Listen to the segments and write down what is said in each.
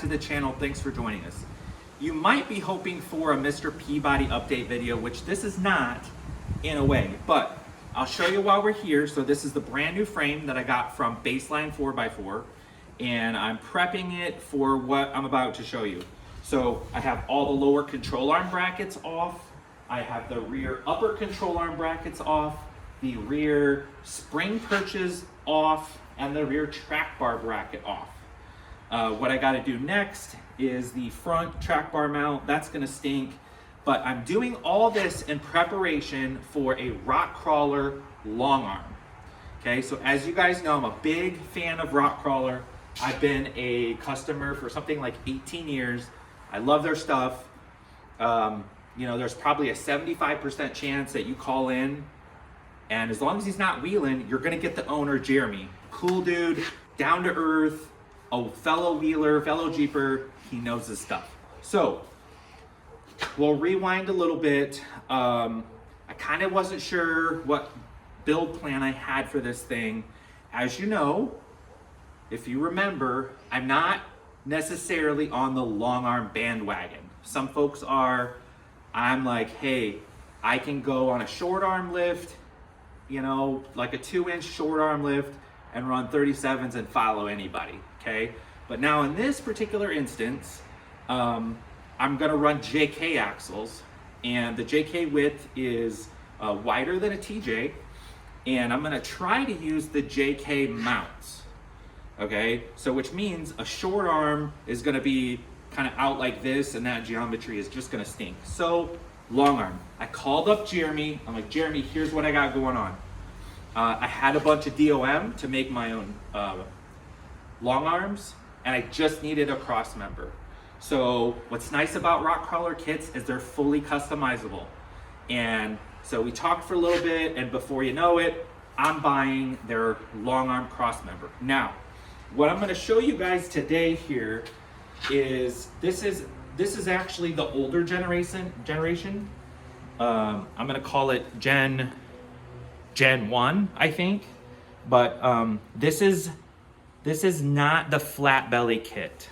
the channel. Thanks for joining us. You might be hoping for a Mr. Peabody update video, which this is not in a way, but I'll show you while we're here. So this is the brand new frame that I got from Baseline 4x4, and I'm prepping it for what I'm about to show you. So I have all the lower control arm brackets off. I have the rear upper control arm brackets off, the rear spring perches off, and the rear track bar bracket off. What I gotta do next is the front track bar mount. That's gonna stink, but I'm doing all this in preparation for a Rock Krawler long arm. Okay, so as you guys know, I'm a big fan of Rock Krawler. I've been a customer for something like 18 years. I love their stuff. You know, there's probably a 75% chance that you call in, and as long as he's not wheeling, you're gonna get the owner, Jeremy. Cool dude, down to earth, a fellow wheeler, fellow Jeeper, he knows his stuff. So, we'll rewind a little bit. I kind of wasn't sure what build plan I had for this thing. As you know, if you remember, I'm not necessarily on the long arm bandwagon. Some folks are. I'm like, hey, I can go on a short arm lift, you know, like a 2-inch short arm lift and run 37s and follow anybody, okay? But now in this particular instance, I'm gonna run JK axles, and the JK width is wider than a TJ, and I'm gonna try to use the JK mounts, okay? So which means a short arm is gonna be kind of out like this, and that geometry is just gonna stink. So long arm, I called up Jeremy. I'm like, Jeremy, here's what I got going on. I had a bunch of DOM to make my own long arms, and I just needed a Crossmember. So what's nice about Rock Krawler kits is they're fully customizable. And so we talked for a little bit, and before you know it, I'm buying their long arm Crossmember. Now, what I'm gonna show you guys today here is this is actually the older generation. I'm gonna call it Gen 1, I think, but this is not the flat belly kit.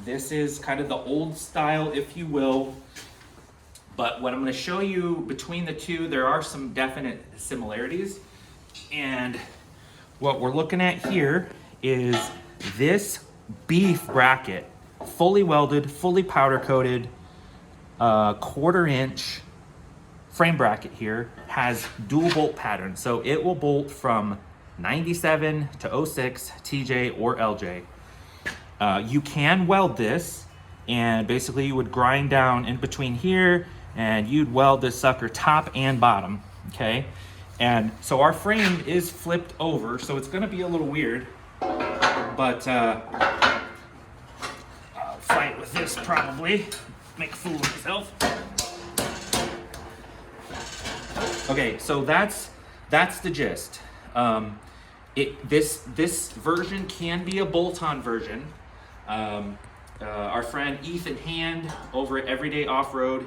This is kind of the old style, if you will. But what I'm gonna show you between the two, there are some definite similarities. And what we're looking at here is this beef bracket, fully welded, fully powder coated, 1/4 inch frame bracket here, has dual bolt pattern. So it will bolt from 97 to 06 TJ or LJ. You can weld this, and basically you would grind down in between here, and you'd weld this sucker top and bottom, okay? And so our frame is flipped over, so it's gonna be a little weird, but I'll fight with this probably, make a fool of myself. Okay, so that's the gist. This version can be a bolt-on version. Our friend Ethan Hand over at Everyday Off-Road,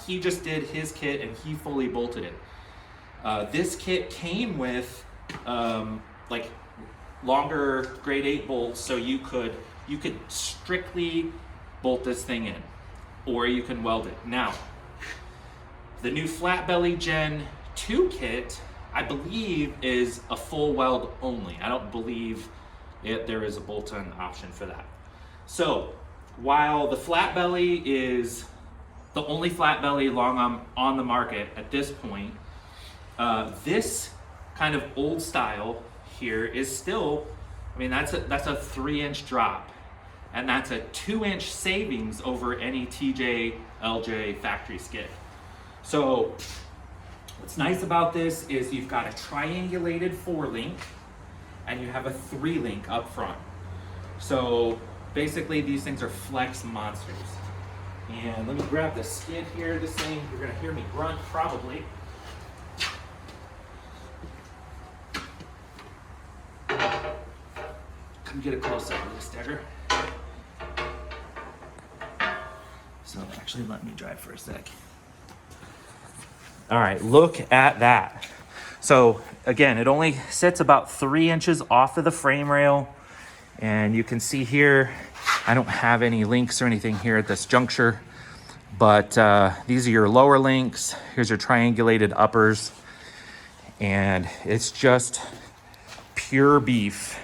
he just did his kit and he fully bolted it. This kit came with like longer grade 8 bolts, so you could strictly bolt this thing in, or you can weld it. Now, the new flat belly Gen 2 kit, I believe, is a full weld only. I don't believe there is a bolt-on option for that. So while the flat belly is the only flat belly long arm on the market at this point, this kind of old style here is still, I mean, that's a 3-inch drop, and that's a 2-inch savings over any TJ, LJ factory skid. So what's nice about this is you've got a triangulated 4-link and you have a 3-link up front. So basically these things are flex monsters. And let me grab the skid here. This thing, you're gonna hear me grunt probably. Come get a close up of this digger. So actually let me drive for a sec. All right, look at that. So again, it only sits about 3 inches off of the frame rail. And you can see here, I don't have any links or anything here at this juncture, but these are your lower links. Here's your triangulated uppers. And it's just pure beef.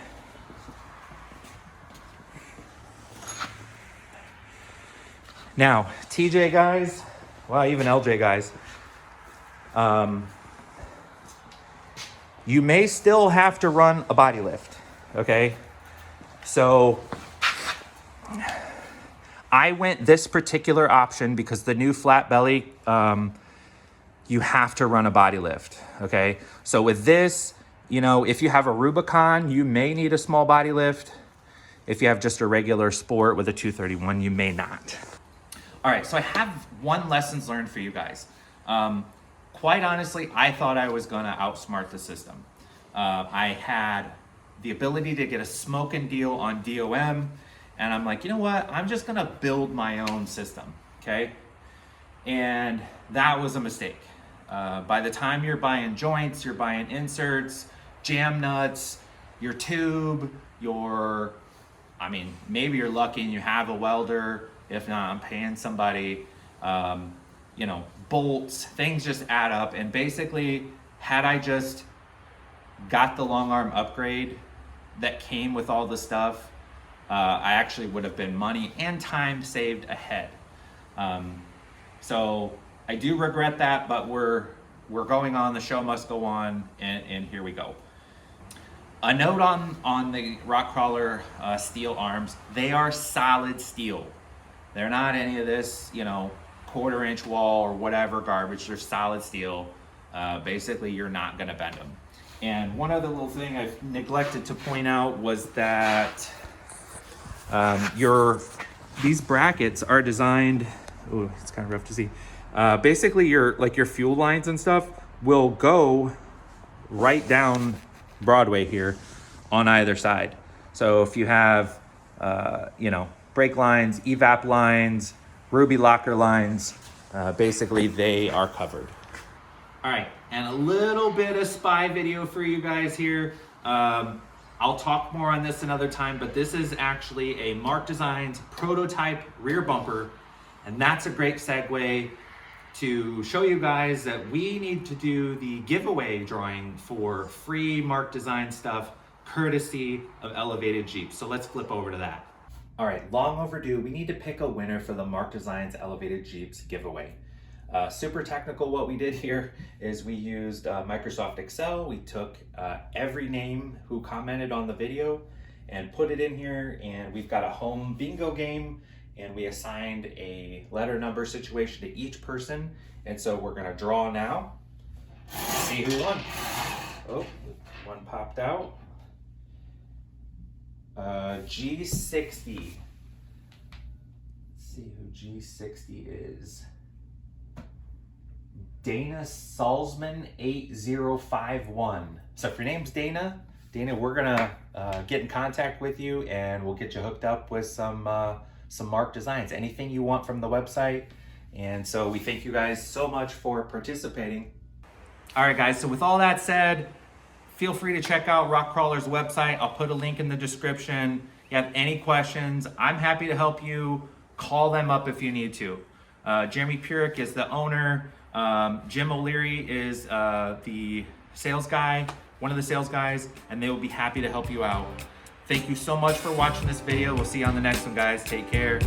Now, TJ guys, well, even LJ guys, you may still have to run a body lift, okay? So I went this particular option because the new flat belly, you have to run a body lift, okay? So with this, you know, if you have a Rubicon, you may need a small body lift. If you have just a regular Sport with a 231, you may not. All right, so I have one lessons learned for you guys. Quite honestly, I thought I was gonna outsmart the system. I had the ability to get a smoking deal on DOM, and I'm like, you know what? I'm just gonna build my own system, okay? And that was a mistake. By the time you're buying joints, you're buying inserts, jam nuts, your tube, I mean, maybe you're lucky and you have a welder. If not, I'm paying somebody, you know, bolts, things just add up. And basically, had I just got the long arm upgrade that came with all the stuff, I actually would have been money and time saved ahead. So I do regret that, but we're going on, the show must go on, and here we go. A note on the Rock Krawler steel arms, they are solid steel. They're not any of this, you know, 1/4 inch wall or whatever garbage. They're solid steel. Basically, you're not gonna bend them. And one other little thing I've neglected to point out was that these brackets are designed, oh, it's kind of rough to see. Basically, your fuel lines and stuff will go right down Broadway here on either side. So if you have, you know, brake lines, evap lines, Ruby locker lines, basically they are covered. All right, and a little bit of spy video for you guys here. I'll talk more on this another time, but this is actually a Mark Designs prototype rear bumper, and that's a great segue to show you guys that we need to do the giveaway drawing for free Mark Design stuff, courtesy of Elevated Jeeps. So let's flip over to that. All right, long overdue. We need to pick a winner for the Mark Designs Elevated Jeeps giveaway. Super technical. What we did here is we used Microsoft Excel. We took every name who commented on the video and put it in here, and we've got a home bingo game, and we assigned a letter number situation to each person. And so we're gonna draw now, see who won. Oh, one popped out. G60. Let's see who G60 is. Dana Salzman 8051. So if your name's Dana, we're gonna get in contact with you and we'll get you hooked up with some Mark Designs, anything you want from the website. And so we thank you guys so much for participating. All right, guys, so with all that said, feel free to check out Rock Krawler's website. I'll put a link in the description. If you have any questions, I'm happy to help you. Call them up if you need to. Jeremy Purick is the owner. Jim O'Leary is the sales guy, one of the sales guys, and they will be happy to help you out. Thank you so much for watching this video. We'll see you on the next one, guys. Take care.